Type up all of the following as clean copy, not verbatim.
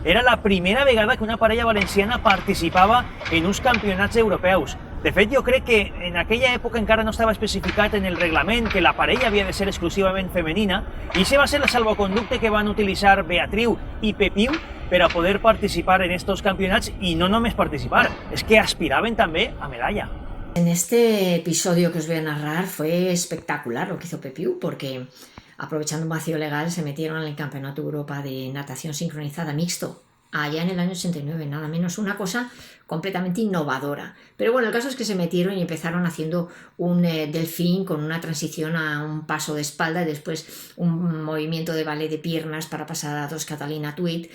Era la primera vegada que una parella valenciana participava en uns campionats europeus. De fet, jo crec que en aquella època encara no estava especificat en el reglament que la parella havia de ser exclusivament femenina, i això va ser el salvoconducte que van utilitzar Beatriu i Pepiu per a poder participar en estos campionats, i no només participar, és que aspiraven també a medalla. En este episodio que os voy a narrar fue espectacular lo que hizo Pepiu, porque aprovechando un vacío legal se metieron en el Campeonato de Europa de Natación Sincronizada Mixto, allá en el año 89, nada menos, una cosa completamente innovadora. Pero bueno, el caso es que se metieron y empezaron haciendo un delfín con una transición a un paso de espalda y después un movimiento de ballet de piernas para pasar a dos Catalina Tweed.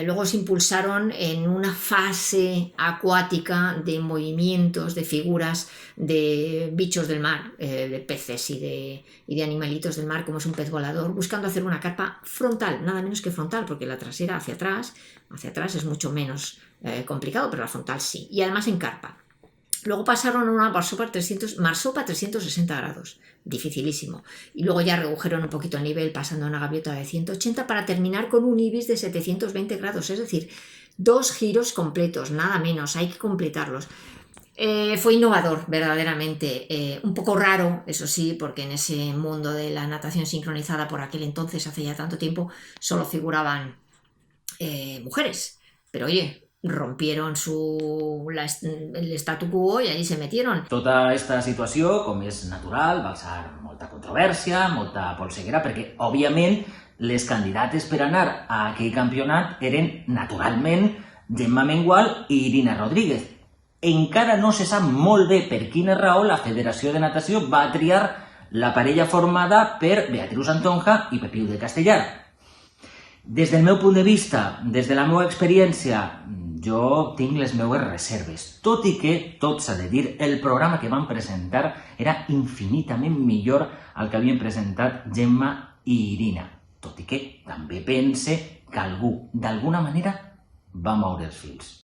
Luego se impulsaron en una fase acuática de movimientos, de figuras de bichos del mar, de peces y de animalitos del mar, como es un pez volador, buscando hacer una carpa frontal, nada menos que frontal, porque la trasera hacia atrás es mucho menos complicado, pero la frontal sí, y además en carpa. Luego pasaron a una marsopa 360 grados, dificilísimo, y luego ya redujeron un poquito el nivel pasando a una gaviota de 180 para terminar con un ibis de 720 grados, es decir, 2 giros completos, nada menos, hay que completarlos. Fue innovador, verdaderamente, un poco raro, eso sí, porque en ese mundo de la natación sincronizada por aquel entonces, hace ya tanto tiempo, solo figuraban mujeres, pero oye, rompieron el statu quo i allí se metieron. Tota aquesta situació, com és natural, va causar molta controvèrsia, molta polseguera, perquè, òbviament, les candidates per anar a aquell campionat eren, naturalment, Gemma Mengual i Irina Rodríguez. Encara no se sap molt bé per quina raó la Federació de Natació va triar la parella formada per Beatriu Santonja i Pepiu de Castellar. Des del meu punt de vista, des de la meva experiència, jo tinc les meues reserves, tot i que, tot s'ha de dir, el programa que van presentar era infinitament millor al que havien presentat Gemma i Irina, tot i que també pense que algú, d'alguna manera, va moure els fils.